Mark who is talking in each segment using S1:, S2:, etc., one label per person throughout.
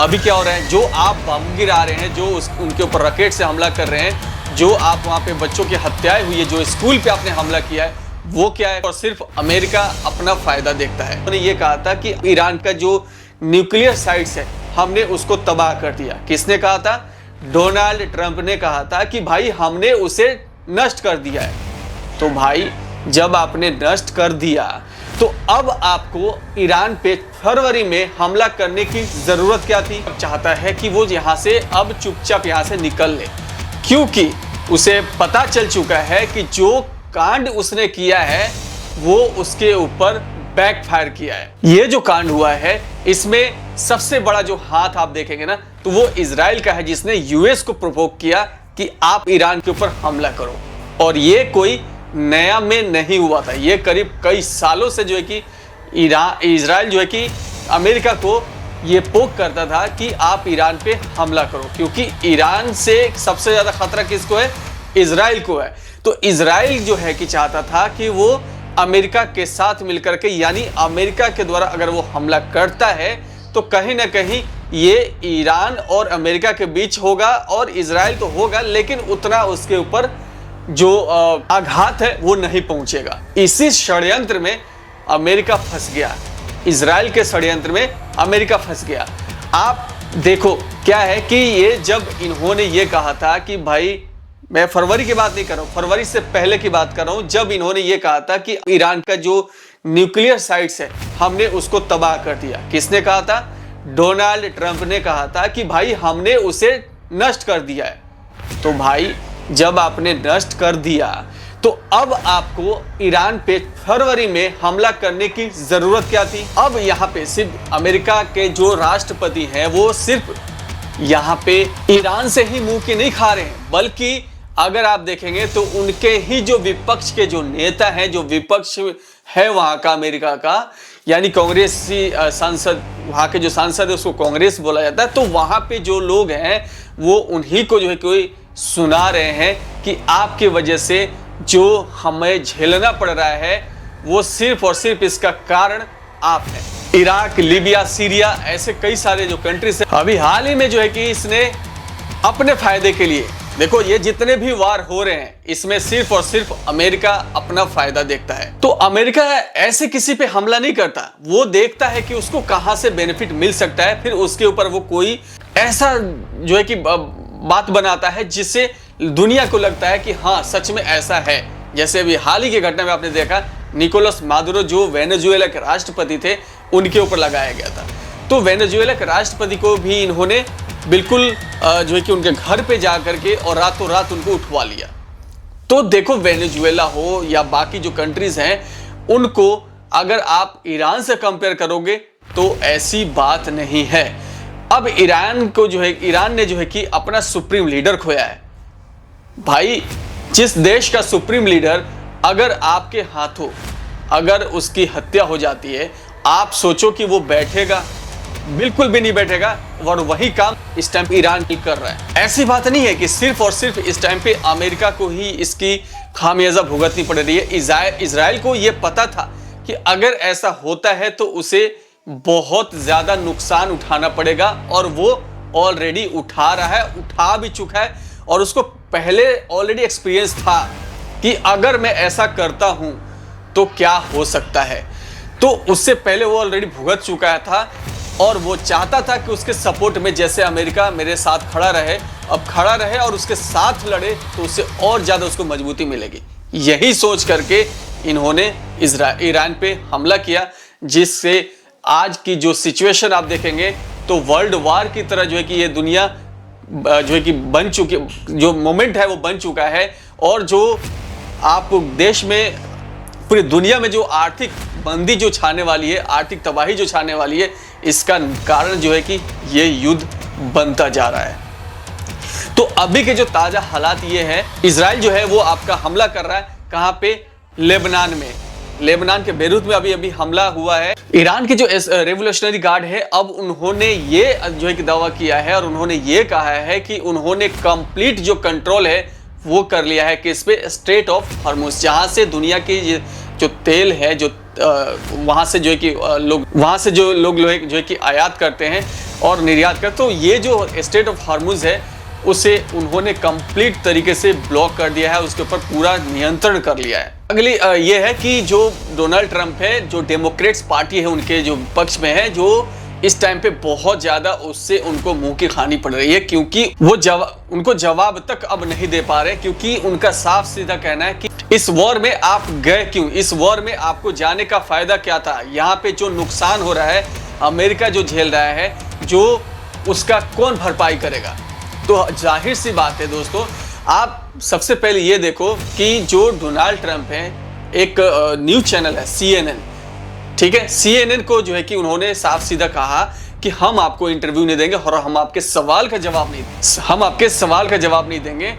S1: अभी क्या हो रहा है, जो आप बम गिरा रहे हैं, जो उनके ऊपर रॉकेट से हमला कर रहे हैं, जो आप वहाँ पे बच्चों की हत्याएं हुई है, जो स्कूल पे आपने हमला किया है, वो क्या है, और सिर्फ अमेरिका अपना फायदा देखता है। उन्होंने ये कहा था कि ईरान का जो न्यूक्लियर साइट्स है हमने उसको तबाह कर दिया। किसने कहा था? डोनाल्ड ट्रंप ने कहा था कि भाई हमने उसे नष्ट कर दिया है। तो भाई जब आपने नष्ट कर दिया तो अब आपको ईरान पे फरवरी में हमला करने की जरूरत क्या थी? चाहता है कि वो यहाँ से अब चुपचाप यहाँ से निकल ले, क्योंकि उसे पता चल चुका है कि जो कांड उसने किया है वो उसके ऊपर बैकफायर किया है। ये जो कांड हुआ है इसमें सबसे बड़ा जो हाथ आप देखेंगे ना तो वो इजराइल का है, जिसने यूएस को प्रोवोक किया कि आप ईरान के ऊपर हमला करो। और ये कोई नया में नहीं हुआ था, ये करीब कई सालों से जो है कि इजराइल जो है कि अमेरिका को ये पोक करता था कि आप ईरान पे हमला करो, क्योंकि ईरान से सबसे ज्यादा खतरा किसको है? इजराइल को है। तो इजराइल जो है कि चाहता था कि वो अमेरिका के साथ मिलकर के, यानी अमेरिका के द्वारा अगर वो हमला करता है तो कहीं ना कहीं ये ईरान और अमेरिका के बीच होगा, और इजराइल तो होगा लेकिन उतना उसके ऊपर जो आघात है वो नहीं पहुंचेगा। इसी षड्यंत्र में अमेरिका फंस गया, इजराइल के षड्यंत्र में अमेरिका फंस गया। आप देखो क्या है कि ये जब इन्होंने ये कहा था कि भाई, मैं फरवरी की बात नहीं कर रहा हूं, फरवरी से पहले की बात कर रहा हूं, जब इन्होंने ये कहा था कि ईरान का जो न्यूक्लियर साइट्स है हमने उसको तबाह कर दिया। किसने कहा था? डोनाल्ड ट्रंप ने कहा था कि भाई हमने उसे नष्ट कर दिया है। तो भाई जब आपने नष्ट कर दिया तो अब आपको ईरान पे फरवरी में हमला करने की जरूरत क्या थी? अब यहाँ पे सिर्फ अमेरिका के जो राष्ट्रपति हैं वो सिर्फ यहाँ पे ईरान से ही मुंह की नहीं खा रहे हैं, बल्कि अगर आप देखेंगे तो उनके ही जो विपक्ष के जो नेता हैं, जो विपक्ष है वहां का अमेरिका का, यानी कांग्रेसी सांसद, वहां के जो सांसद है उसको कांग्रेस बोला जाता है, तो वहां पे जो लोग हैं वो उन्हीं को जो है कोई सुना रहे हैं कि आपकी वजह से जो हमें झेलना पड़ रहा है वो सिर्फ और सिर्फ इसका कारण आप हैं। इराक, लीबिया, सीरिया, ऐसे कई सारे जो कंट्रीज है, अभी हाल ही में जो है कि इसने अपने फायदे के लिए, देखो ये जितने भी वार हो रहे हैं इसमें सिर्फ और सिर्फ अमेरिका अपना फायदा देखता है। तो अमेरिका ऐसे किसी पे हमला नहीं करता, वो देखता है कि उसको कहां से बेनिफिट मिल सकता है, फिर उसके ऊपर वो कोई ऐसा जो है कि बात बनाता है जिससे दुनिया को लगता है कि हाँ सच में ऐसा है। जैसे अभी हाल ही की घटना में आपने देखा, निकोलस मादुरो जो वेनेजुएला के राष्ट्रपति थे उनके ऊपर लगाया गया था। तो वेनेजुएला के राष्ट्रपति को भी इन्होंने बिल्कुल जो है कि उनके घर पे जा करके और रातों रात उनको उठवा लिया। तो देखो वेनेजुएला हो या बाकी जो कंट्रीज हैं उनको अगर आप ईरान से कंपेयर करोगे तो ऐसी बात नहीं है। अब ईरान ने जो है कि अपना सुप्रीम लीडर खोया है। भाई जिस देश का सुप्रीम लीडर अगर आपके हाथों अगर उसकी हत्या हो जाती है, आप सोचो कि वो बैठेगा? बिल्कुल भी नहीं बैठेगा। और वही काम इस टाइम पे ईरान कर रहा है। ऐसी बात नहीं है कि सिर्फ और सिर्फ इस टाइम पे अमेरिका को ही इसकी खामियाजा भुगतनी पड़ रही है। इजराइल को यह पता था कि अगर ऐसा होता है तो उसे बहुत ज्यादा नुकसान उठाना पड़ेगा, और वो ऑलरेडी उठा रहा है, उठा भी चुका है, और उसको पहले ऑलरेडी एक्सपीरियंस था कि अगर मैं ऐसा करता हूं तो क्या हो सकता है। तो उससे पहले वो ऑलरेडी भुगत चुका था, और वो चाहता था कि उसके सपोर्ट में जैसे अमेरिका मेरे साथ खड़ा रहे, अब खड़ा रहे और उसके साथ लड़े तो उससे और ज्यादा उसको मजबूती मिलेगी। यही सोच करके इन्होंने ईरान पे हमला किया, जिससे आज की जो सिचुएशन आप देखेंगे तो वर्ल्ड वार की तरह जो है कि ये दुनिया जो है कि बन चुकी, जो मोमेंट है वो बन चुका है। और जो आपको देश में, पूरी दुनिया में जो आर्थिक मंदी जो छाने वाली है, आर्थिक तबाही जो छाने वाली है, इसका कारण जो है कि ये युद्ध बनता जा रहा है। तो अभी के जो ताजा हालात ये है, इजराइल जो है वो आपका हमला कर रहा है कहां पे? लेबनान में। लेबनान के बेरूत में अभी हमला हुआ है। ईरान के जो रेवोल्यूशनरी गार्ड है, अब उन्होंने ये जो है कि दावा किया है और उन्होंने ये कहा है कि उन्होंने कंप्लीट जो कंट्रोल है वो कर लिया है कि इस पे स्ट्रेट ऑफ हॉर्मुज, जहां से दुनिया की जो तेल है, जो वहां से जो है कि लोग जो है कि आयात करते हैं, और निर्यात कर। तो ये जो स्ट्रेट ऑफ हॉर्मुज है उसे उन्होंने कंप्लीट तरीके से ब्लॉक कर दिया है, उसके ऊपर पूरा नियंत्रण कर लिया है। अगली ये है कि जो डोनाल्ड ट्रंप है, जो डेमोक्रेट्स पार्टी है उनके जो पक्ष में है, जो इस टाइम पे बहुत ज्यादा उससे उनको मुंह की खानी पड़ रही है, क्योंकि वो उनको जवाब तक अब नहीं दे पा रहे, क्योंकि उनका साफ सीधा कहना है कि इस वॉर में आप गए क्यों, इस वॉर में आपको जाने का फायदा क्या था, यहाँ पे जो नुकसान हो रहा है अमेरिका जो झेल रहा है, जो उसका कौन भरपाई करेगा। तो जाहिर सी बात है दोस्तों, आप सबसे पहले ये देखो कि जो डोनाल्ड ट्रंप है, एक न्यूज चैनल है CNN, ठीक है, CNN को जो है कि उन्होंने साफ सीधा कहा कि हम आपको इंटरव्यू नहीं देंगे और हम आपके सवाल का जवाब नहीं देंगे।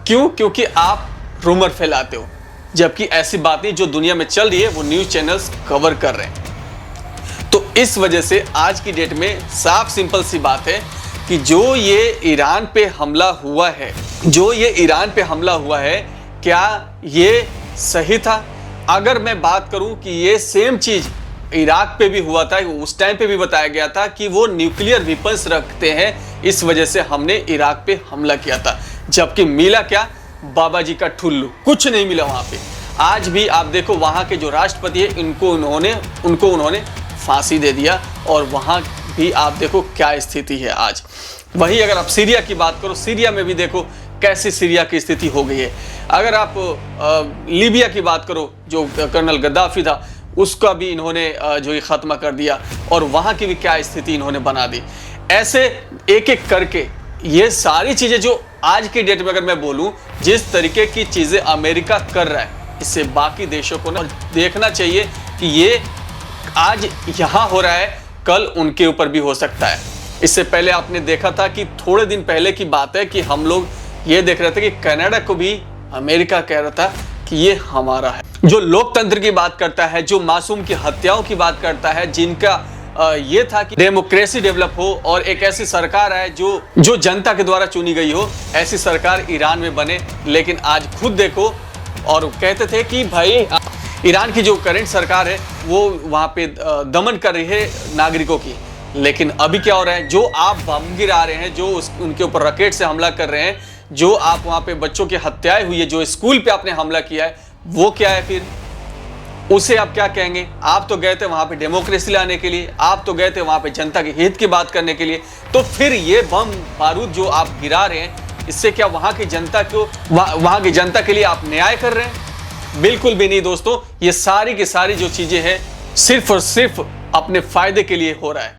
S1: क्यों? क्योंकि आप रूमर फैलाते हो, जबकि ऐसी बात नहीं, जो दुनिया में चल रही है वो न्यूज चैनल्स कवर कर रहे हैं। तो इस वजह से आज की डेट में साफ सिंपल सी बात है कि जो ये ईरान पे हमला हुआ है, क्या ये सही था? अगर मैं बात करूं कि ये सेम चीज इराक पे भी हुआ था, उस टाइम पे भी बताया गया था कि वो न्यूक्लियर वेपन्स रखते हैं, इस वजह से हमने इराक पे हमला किया था। जबकि मिला क्या? बाबा जी का ठुल्लू, कुछ नहीं मिला वहां पे। आज भी आप देखो वहां के जो राष्ट्रपति है, उनको उन्होंने फांसी दे दिया, और वहां भी आप देखो क्या स्थिति है आज। वही अगर आप सीरिया की बात करो, सीरिया में भी देखो कैसी सीरिया की स्थिति हो गई है। अगर आप लीबिया की बात करो, जो कर्नल गद्दाफी था, उसका भी इन्होंने जो खत्म कर दिया, और वहां की भी क्या स्थिति इन्होंने बना दी। ऐसे एक एक करके ये सारी चीजें जो आज की डेट में अगर मैं बोलूं, जिस तरीके की चीजें अमेरिका कर रहा है, इससे बाकी देशों को ना देखना चाहिए कि ये आज यहां हो रहा है, कल उनके ऊपर भी हो सकता है। इससे पहले आपने देखा था कि थोड़े दिन पहले की बात है कि हम लोग ये देख रहे थे कि कनाडा को भी अमेरिका कह रहा था कि ये हमारा है। जो लोकतंत्र की बात करता है, जो मासूम की हत्याओं की बात करता है, जिनका ये था कि डेमोक्रेसी डेवलप हो और एक ऐसी सरकार आए जो जनता के द्वारा चुनी गई हो, ऐसी सरकार ईरान में बने। लेकिन आज खुद देखो, और कहते थे कि भाई ईरान की जो करंट सरकार है वो वहां पे दमन कर रही है नागरिकों की, लेकिन अभी क्या हो रहा है? जो आप बम गिरा रहे हैं, जो उनके ऊपर रॉकेट से हमला कर रहे हैं, जो आप वहां पे बच्चों की हत्याएं हुई है, जो स्कूल पे आपने हमला किया है, वो क्या है फिर? उसे आप क्या कहेंगे? आप तो गए थे वहां पे डेमोक्रेसी लाने के लिए, आप तो गए थे वहां पे जनता के हित की बात करने के लिए, तो फिर ये बम बारूद जो आप गिरा रहे हैं, इससे क्या वहां की जनता के लिए आप न्याय कर रहे हैं? बिल्कुल भी नहीं दोस्तों। ये सारी की सारी जो चीजें हैं, सिर्फ और सिर्फ अपने फायदे के लिए हो रहा है।